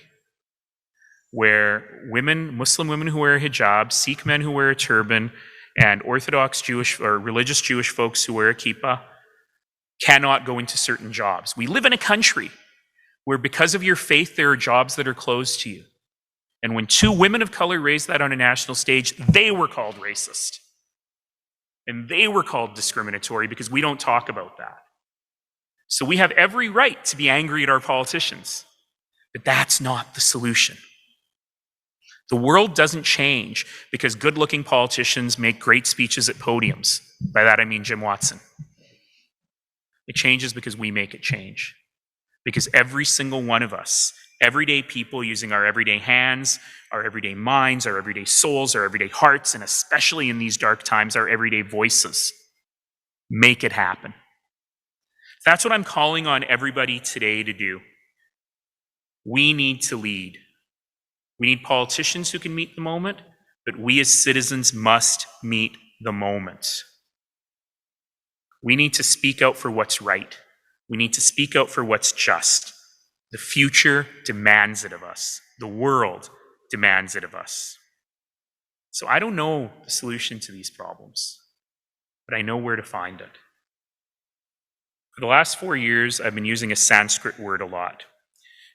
where women, Muslim women who wear a hijab, Sikh men who wear a turban, and Orthodox Jewish or religious Jewish folks who wear a kippah cannot go into certain jobs. We live in a country where because of your faith, there are jobs that are closed to you. And when two women of color raised that on a national stage, they were called racist. And they were called discriminatory because we don't talk about that. So we have every right to be angry at our politicians, but that's not the solution. The world doesn't change because good-looking politicians make great speeches at podiums. By that I mean Jim Watson. It changes because we make it change. Because every single one of us, everyday people using our everyday hands, our everyday minds, our everyday souls, our everyday hearts, and especially in these dark times, our everyday voices, make it happen. That's what I'm calling on everybody today to do. We need to lead. We need politicians who can meet the moment, but we as citizens must meet the moment. We need to speak out for what's right. We need to speak out for what's just. The future demands it of us. The world demands it of us. So I don't know the solution to these problems, but I know where to find it. For the last 4 years, I've been using a Sanskrit word a lot.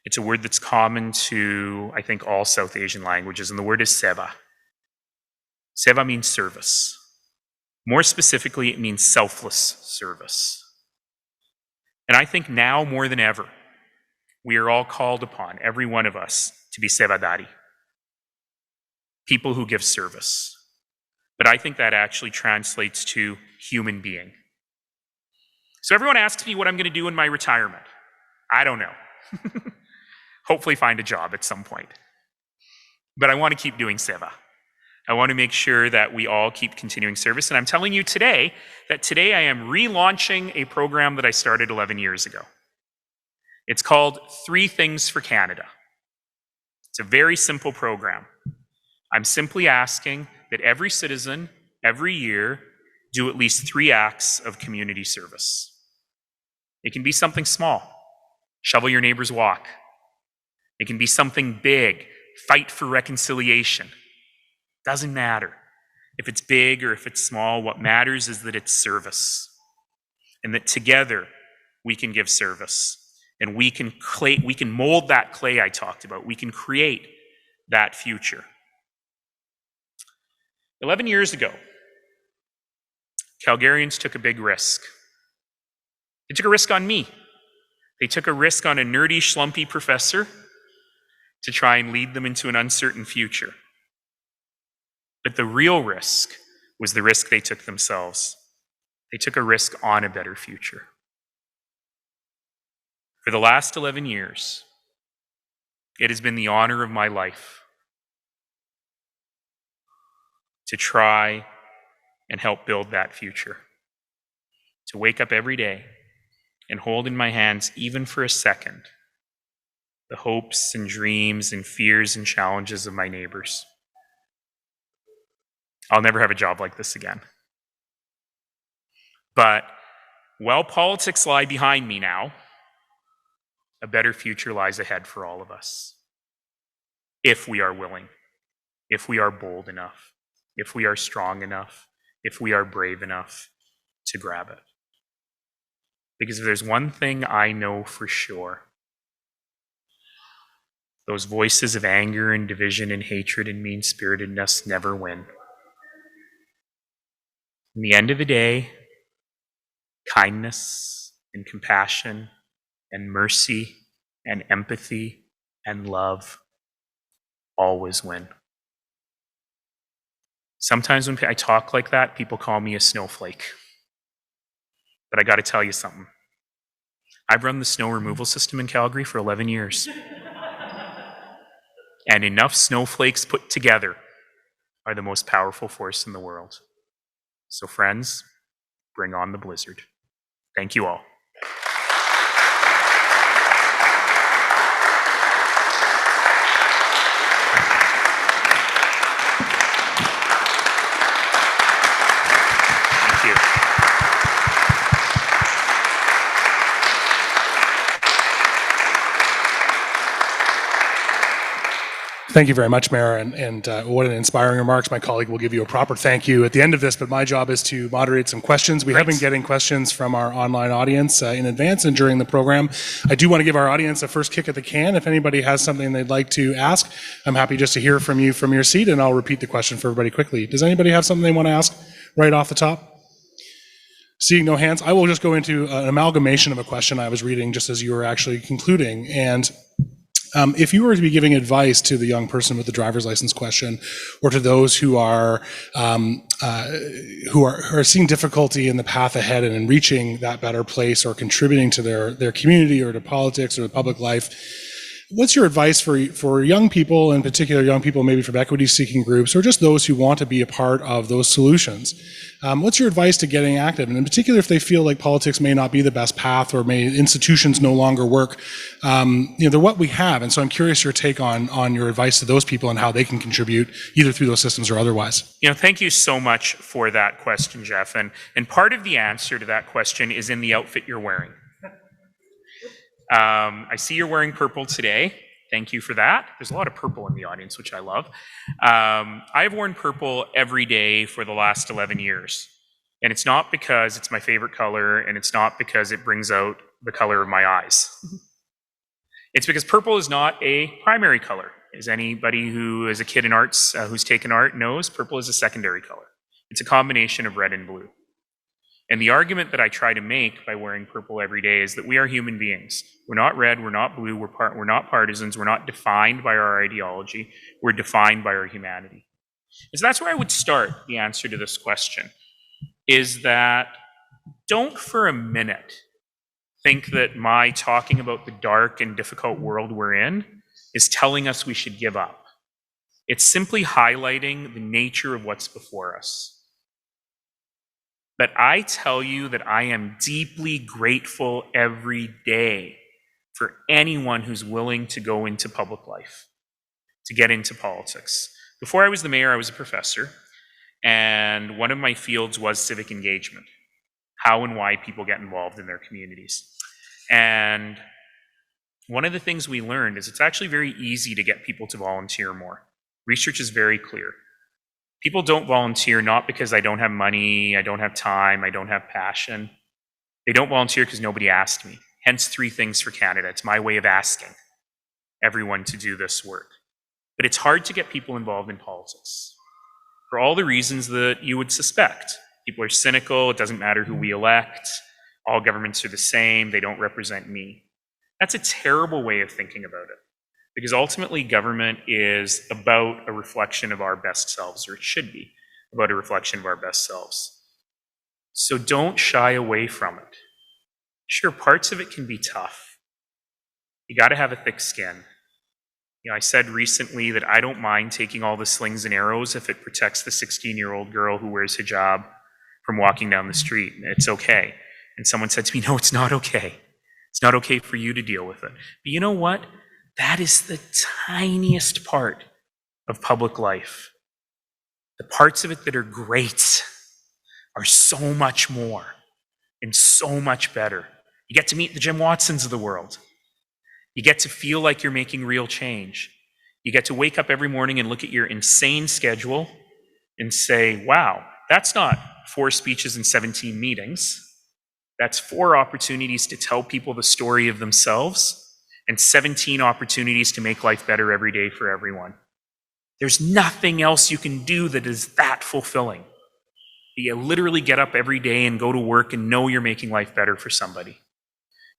It's a word that's common to, I think, all South Asian languages, and the word is seva. Seva means service. More specifically, it means selfless service. And I think now more than ever, we are all called upon, every one of us, to be sevadari, people who give service. But I think that actually translates to human being. So everyone asks me what I'm going to do in my retirement. I don't know. Hopefully find a job at some point. But I want to keep doing seva. I want to make sure that we all keep continuing service. And I'm telling you today that today I am relaunching a program that I started 11 years ago. It's called 3 Things for Canada. It's a very simple program. I'm simply asking that every citizen, every year, do at least 3 acts of community service. It can be something small. Shovel your neighbor's walk. It can be something big. Fight for reconciliation. Doesn't matter if it's big or if it's small. What matters is that it's service, and that together we can give service, and we can mold that clay I talked about. We can create that future. 11 years ago, Calgarians took a big risk. They took a risk on me. They took a risk on a nerdy, schlumpy professor to try and lead them into an uncertain future. But the real risk was the risk they took themselves. They took a risk on a better future. For the last 11 years, it has been the honor of my life to try and help build that future. To wake up every day and hold in my hands, even for a second, the hopes and dreams and fears and challenges of my neighbors. I'll never have a job like this again. But while politics lie behind me now, a better future lies ahead for all of us. If we are willing, if we are bold enough, if we are strong enough, if we are brave enough to grab it. Because if there's one thing I know for sure, those voices of anger and division and hatred and mean-spiritedness never win. In the end of the day, kindness and compassion and mercy and empathy and love always win. Sometimes when I talk like that, people call me a snowflake. But I got to tell you something. I've run the snow removal system in Calgary for 11 years. And enough snowflakes put together are the most powerful force in the world. So friends, bring on the blizzard. Thank you all. Thank you. Thank you very much, Mayor, and what an inspiring remarks. My colleague will give you a proper thank you at the end of this, but my job is to moderate some questions. We have been getting questions from our online audience in advance and during the program. I do want to give our audience a first kick at the can. If anybody has something they'd like to ask, I'm happy just to hear from you from your seat, and I'll repeat the question for everybody quickly. Does anybody have something they want to ask right off the top? Seeing no hands, I will just go into an amalgamation of a question I was reading just as you were actually concluding. And if you were to be giving advice to the young person with the driver's license question, or to those who are seeing difficulty in the path ahead and in reaching that better place or contributing to their community or to politics or to public life, what's your advice for young people, in particular young people maybe from equity-seeking groups or just those who want to be a part of those solutions? What's your advice to getting active? And in particular, if they feel like politics may not be the best path or institutions no longer work, they're what we have. And so I'm curious your take on your advice to those people and how they can contribute either through those systems or otherwise. Thank you so much for that question, Jeff. And part of the answer to that question is in the outfit you're wearing. I see you're wearing purple today. Thank you for that. There's a lot of purple in the audience, which I love. I've worn purple every day for the last 11 years. And it's not because it's my favorite color, and it's not because it brings out the color of my eyes. It's because purple is not a primary color. As anybody who is a kid in arts who's taken art knows, purple is a secondary color. It's a combination of red and blue. And the argument that I try to make by wearing purple every day is that we are human beings. We're not red, we're not blue, we're not partisans, we're not defined by our ideology, we're defined by our humanity. And so that's where I would start the answer to this question, is that don't for a minute think that my talking about the dark and difficult world we're in is telling us we should give up. It's simply highlighting the nature of what's before us. But I tell you that I am deeply grateful every day for anyone who's willing to go into public life, to get into politics. Before I was the mayor, I was a professor, and one of my fields was civic engagement, how and why people get involved in their communities. And one of the things we learned is it's actually very easy to get people to volunteer more. Research is very clear. People don't volunteer not because I don't have money, I don't have time, I don't have passion. They don't volunteer because nobody asked me. Hence 3 things for Canada. It's my way of asking everyone to do this work. But it's hard to get people involved in politics for all the reasons that you would suspect. People are cynical, it doesn't matter who we elect, all governments are the same, they don't represent me. That's a terrible way of thinking about it. Because ultimately, government is about a reflection of our best selves, or it should be about a reflection of our best selves. So don't shy away from it. Sure, parts of it can be tough. You got to have a thick skin. I said recently that I don't mind taking all the slings and arrows if it protects the 16-year-old girl who wears hijab from walking down the street. It's okay. And someone said to me, no, it's not okay. It's not okay for you to deal with it. But you know what? That is the tiniest part of public life. The parts of it that are great are so much more and so much better. You get to meet the Jim Watsons of the world. You get to feel like you're making real change. You get to wake up every morning and look at your insane schedule and say, wow, that's not 4 speeches and 17 meetings. That's 4 opportunities to tell people the story of themselves and 17 opportunities to make life better every day for everyone. There's nothing else you can do that is that fulfilling. You literally get up every day and go to work and know you're making life better for somebody.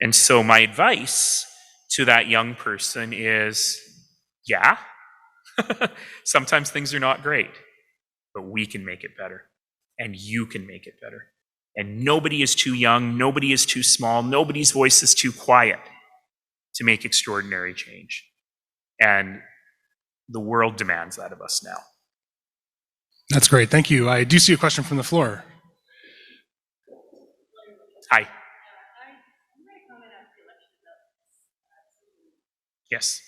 And so my advice to that young person is, yeah, sometimes things are not great, but we can make it better, and you can make it better. And nobody is too young, nobody is too small, nobody's voice is too quiet to make extraordinary change. And the world demands that of us now. That's great. Thank you. I do see a question from the floor. Hi. Yes.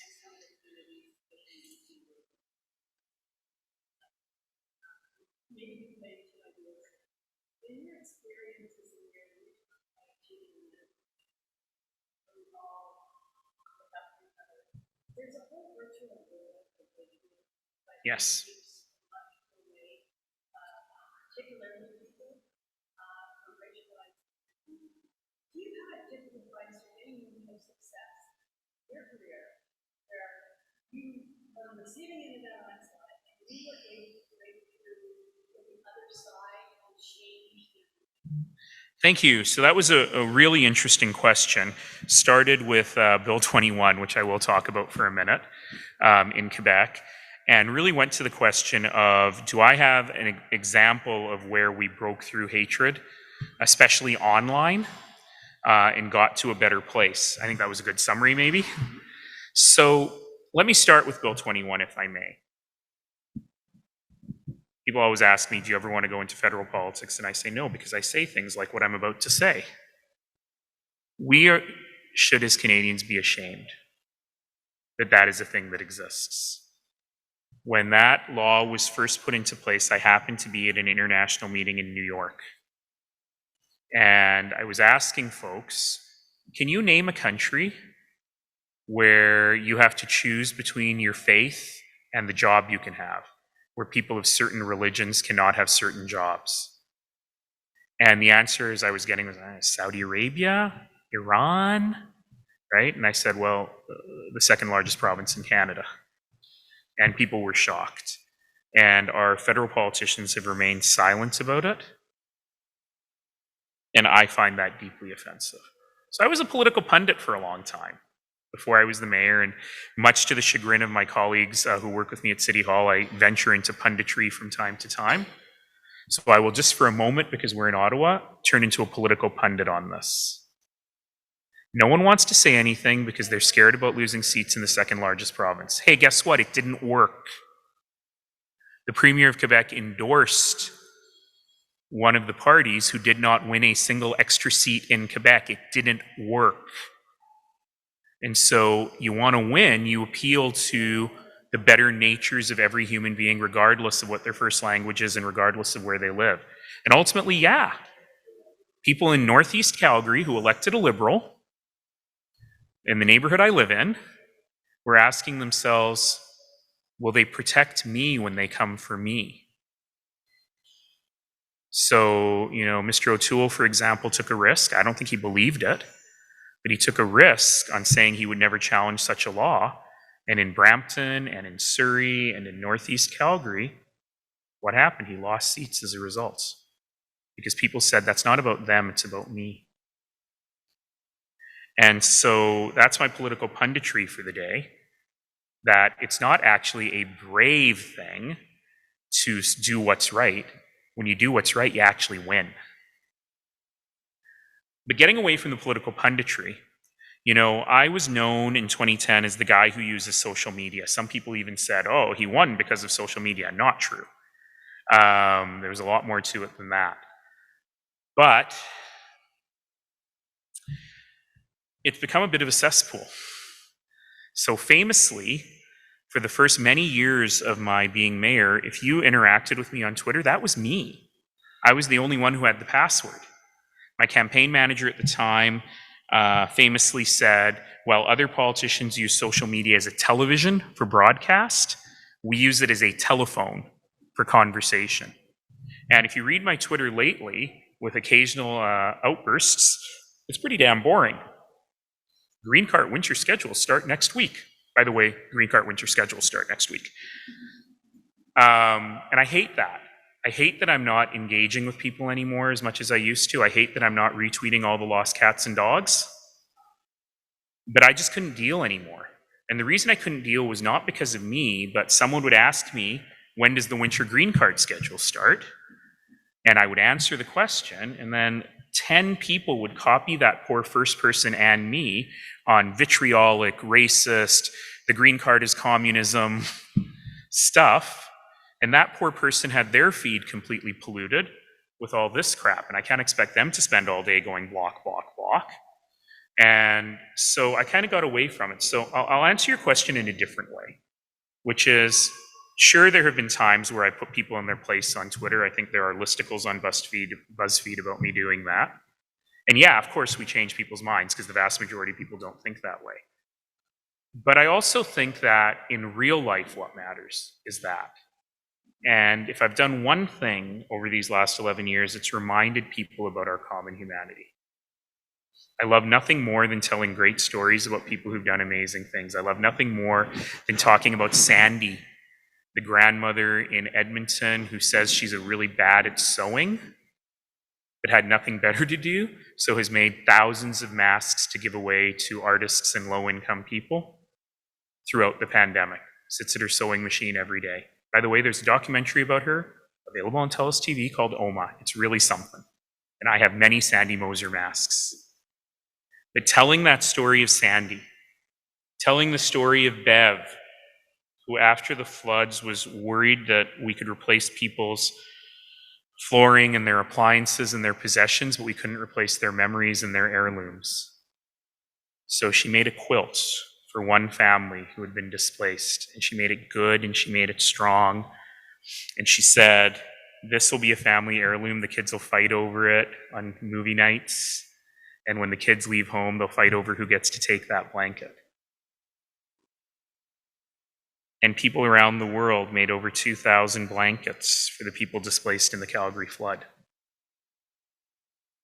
Yes. Thank you. So that was a really interesting question. Started with Bill 21, which I will talk about for a minute, in Quebec, and really went to the question of, do I have an example of where we broke through hatred, especially online, and got to a better place? I think that was a good summary, maybe. So let me start with Bill 21, if I may. People always ask me, do you ever want to go into federal politics? And I say no, because I say things like what I'm about to say. We should, as Canadians, be ashamed that that is a thing that exists. When that law was first put into place, I happened to be at an international meeting in New York. And I was asking folks, can you name a country where you have to choose between your faith and the job you can have, where people of certain religions cannot have certain jobs? And the answers I was getting was Saudi Arabia, Iran, right? And I said, well, the second largest province in Canada. And people were shocked. And our federal politicians have remained silent about it. And I find that deeply offensive. So I was a political pundit for a long time before I was the mayor, and much to the chagrin of my colleagues who work with me at City Hall, I venture into punditry from time to time. So I will just for a moment, because we're in Ottawa, turn into a political pundit on this. No one wants to say anything because they're scared about losing seats in the second largest province. Hey, guess what? It didn't work. The Premier of Quebec endorsed one of the parties who did not win a single extra seat in Quebec. It didn't work. And so you want to win, you appeal to the better natures of every human being, regardless of what their first language is and regardless of where they live. And ultimately, yeah, people in Northeast Calgary who elected a Liberal in the neighborhood I live in were asking themselves, will they protect me when they come for me? So, Mr. O'Toole, for example, took a risk. I don't think he believed it, but he took a risk on saying he would never challenge such a law. And in Brampton and in Surrey and in Northeast Calgary, what happened? He lost seats as a result. Because people said, that's not about them, it's about me. And so that's my political punditry for the day, that it's not actually a brave thing to do what's right. When you do what's right, you actually win. But getting away from the political punditry, You know, I was known in 2010 as the guy who uses social media. Some people even said, oh, he won because of social media. Not true. There was a lot more to it than that. But it's become a bit of a cesspool. So famously, for the first many years of my being mayor, if you interacted with me on Twitter, that was me. I was the only one who had the password. My campaign manager at the time famously said, while other politicians use social media as a television for broadcast, we use it as a telephone for conversation. And if you read my Twitter lately, with occasional outbursts, it's pretty damn boring. Green Cart winter schedules start next week. By the way, Green Cart winter schedules start next week. And I hate that. I hate that I'm not engaging with people anymore as much as I used to. I hate that I'm not retweeting all the lost cats and dogs. But I just couldn't deal anymore. And the reason I couldn't deal was not because of me, but someone would ask me, when does the winter Green Cart schedule start? And I would answer the question, and then 10 people would copy that poor first person and me on vitriolic, racist, the green card is communism stuff. And that poor person had their feed completely polluted with all this crap. And I can't expect them to spend all day going block, block, block. And so I kind of got away from it. So I'll answer your question in a different way, which is, sure, there have been times where I put people in their place on Twitter. I think there are listicles on BuzzFeed about me doing that. And yeah, of course, we change people's minds because the vast majority of people don't think that way. But I also think that in real life, what matters is that. And if I've done one thing over these last 11 years, it's reminded people about our common humanity. I love nothing more than telling great stories about people who've done amazing things. I love nothing more than talking about Sandy, the grandmother in Edmonton who says she's really bad at sewing, but had nothing better to do, so has made thousands of masks to give away to artists and low-income people throughout the pandemic. Sits at her sewing machine every day. By the way, there's a documentary about her available on TELUS TV called Oma. It's really something. And I have many Sandy Moser masks. But telling that story of Sandy, telling the story of Bev, who after the floods was worried that we could replace people's flooring and their appliances and their possessions, but we couldn't replace their memories and their heirlooms. So she made a quilt for one family who had been displaced, and she made it good and she made it strong. And she said, this will be a family heirloom. The kids will fight over it on movie nights. And when the kids leave home, they'll fight over who gets to take that blanket. And people around the world made over 2,000 blankets for the people displaced in the Calgary flood.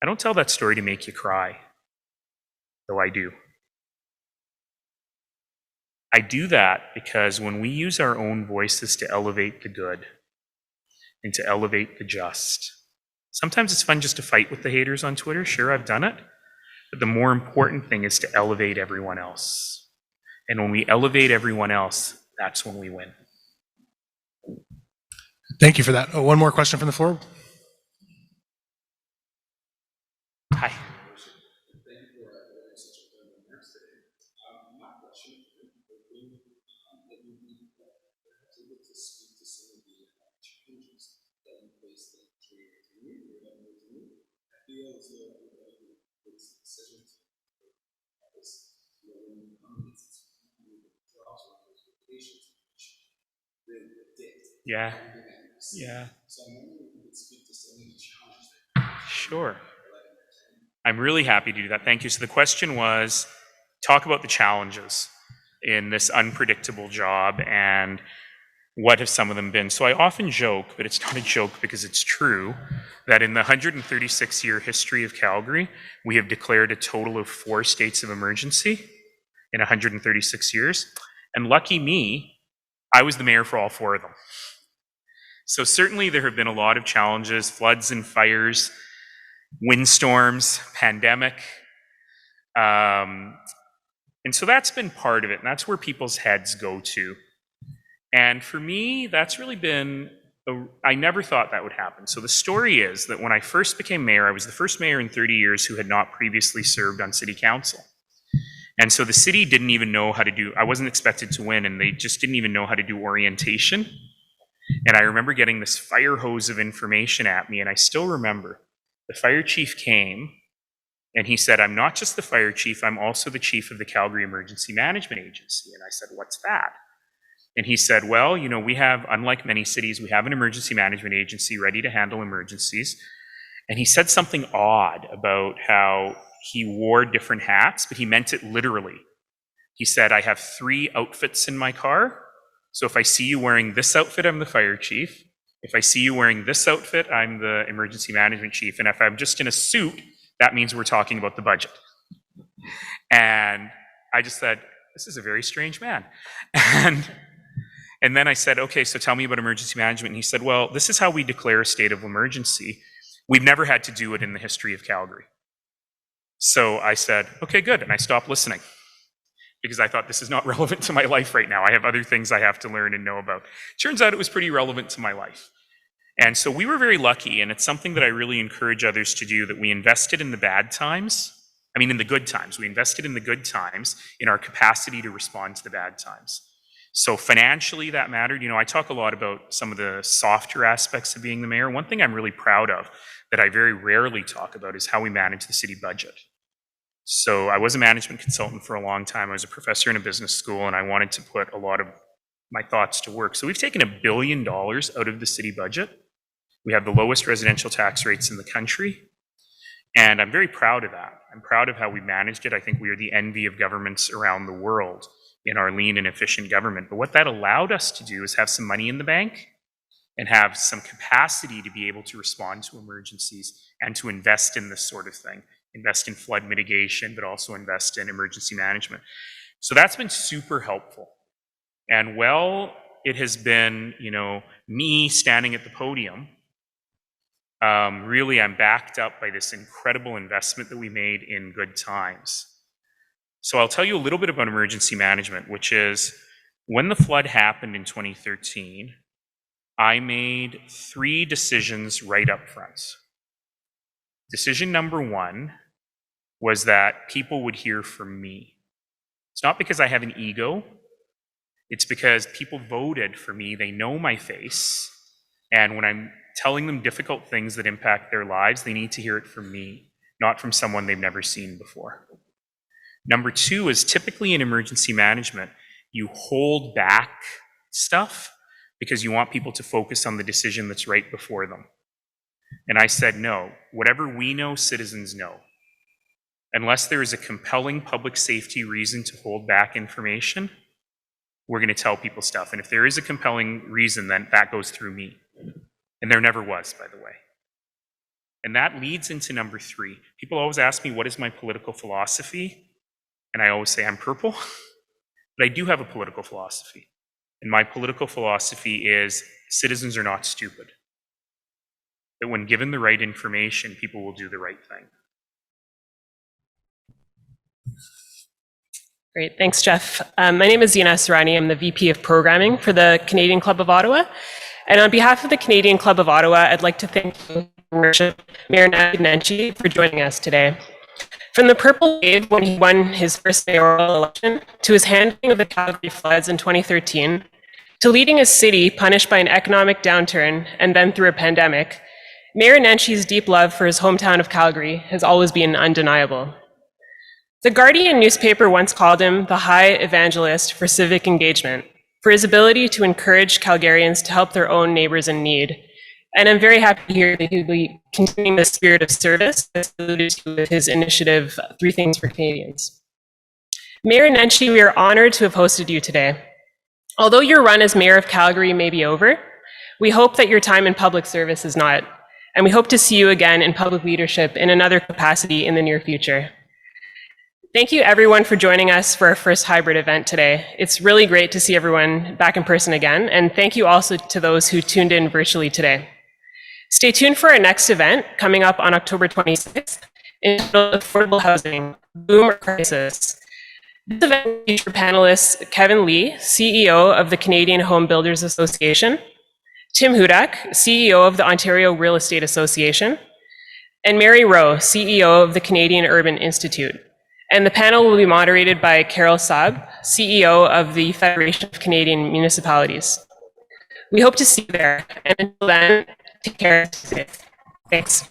I don't tell that story to make you cry, though I do. I do that because when we use our own voices to elevate the good and to elevate the just, sometimes it's fun just to fight with the haters on Twitter. Sure, I've done it. But the more important thing is to elevate everyone else. And when we elevate everyone else, that's when we win. Thank you for that. One more question from the floor. Hi. Yeah. Yeah. Sure. I'm really happy to do that. Thank you. So the question was, talk about the challenges in this unpredictable job and what have some of them been. So I often joke, but it's not a joke because it's true, that in the 136-year history of Calgary, we have declared a total of 4 states of emergency in 136 years. And lucky me, I was the mayor for all 4 of them. So certainly there have been a lot of challenges, floods and fires, windstorms, pandemic. And so that's been part of it, and that's where people's heads go to. And for me, that's really been, I never thought that would happen. So the story is that when I first became mayor, I was the first mayor in 30 years who had not previously served on city council. And so the city didn't even know how to do, I wasn't expected to win, and they just didn't even know how to do orientation. And I remember getting this fire hose of information at me, and I still remember the fire chief came and he said, I'm not just the fire chief, I'm also the chief of the Calgary Emergency Management Agency. And I said, what's that? And he said, well, you know, we have, unlike many cities, we have an emergency management agency ready to handle emergencies. And he said something odd about how he wore different hats, but he meant it literally. He said, I have 3 outfits in my car. So if I see you wearing this outfit, I'm the fire chief. If I see you wearing this outfit, I'm the emergency management chief. And if I'm just in a suit, that means we're talking about the budget. And I just said, this is a very strange man. And then I said, okay, so tell me about emergency management. And he said, well, this is how we declare a state of emergency. We've never had to do it in the history of Calgary. So I said, okay, good. And I stopped listening because I thought this is not relevant to my life right now. I have other things I have to learn and know about. Turns out it was pretty relevant to my life. And so we were very lucky, and it's something that I really encourage others to do, that we invested in the bad times. I mean, in the good times. We invested in the good times in our capacity to respond to the bad times. So financially, that mattered. You know, I talk a lot about some of the softer aspects of being the mayor. One thing I'm really proud of that I very rarely talk about is how we manage the city budget. So I was a management consultant for a long time. I was a professor in a business school, and I wanted to put a lot of my thoughts to work. So we've taken $1 billion out of the city budget. We have the lowest residential tax rates in the country, and I'm very proud of that. I'm proud of how we managed it. I think we are the envy of governments around the world in our lean and efficient government. But what that allowed us to do is have some money in the bank and have some capacity to be able to respond to emergencies and to invest in this sort of thing, invest in flood mitigation, but also invest in emergency management. So that's been super helpful. And well, it has been, you know, me standing at the podium. Really, I'm backed up by this incredible investment that we made in good times. So I'll tell you a little bit about emergency management, which is when the flood happened in 2013, I made 3 decisions right up front. Decision number 1 was that people would hear from me. It's not because I have an ego. It's because people voted for me. They know my face. And when I'm telling them difficult things that impact their lives, they need to hear it from me, not from someone they've never seen before. Number 2 is typically in emergency management, you hold back stuff because you want people to focus on the decision that's right before them. And I said, no, whatever we know, citizens know. Unless there is a compelling public safety reason to hold back information, we're going to tell people stuff. And if there is a compelling reason, then that goes through me. And there never was, by the way. And that leads into number 3. People always ask me, what is my political philosophy? And I always say, I'm purple. But I do have a political philosophy. And my political philosophy is citizens are not stupid. That when given the right information, people will do the right thing. Great, thanks, Jeff. My name is Zina Sarani. I'm the VP of Programming for the Canadian Club of Ottawa. And on behalf of the Canadian Club of Ottawa, I'd like to thank Mayor Naheed Nenshi for joining us today. From the purple wave when he won his first mayoral election, to his handling of the Calgary floods in 2013, to leading a city punished by an economic downturn and then through a pandemic, Mayor Nenshi's deep love for his hometown of Calgary has always been undeniable. The Guardian newspaper once called him the high evangelist for civic engagement, for his ability to encourage Calgarians to help their own neighbors in need. And I'm very happy to hear that he'll be continuing the spirit of service that's alluded to with his initiative, 3 Things for Canadians. Mayor Nenshi, we are honored to have hosted you today. Although your run as Mayor of Calgary may be over, we hope that your time in public service is not, and we hope to see you again in public leadership in another capacity in the near future. Thank you everyone for joining us for our first hybrid event today. It's really great to see everyone back in person again, and thank you also to those who tuned in virtually today. Stay tuned for our next event coming up on October 26th, entitled Affordable Housing, Boom or Crisis. This event will feature panelists Kevin Lee, CEO of the Canadian Home Builders Association, Tim Hudak, CEO of the Ontario Real Estate Association, and Mary Rowe, CEO of the Canadian Urban Institute. And the panel will be moderated by Carol Saab, CEO of the Federation of Canadian Municipalities. We hope to see you there. And until then, take care. Stay safe. Thanks.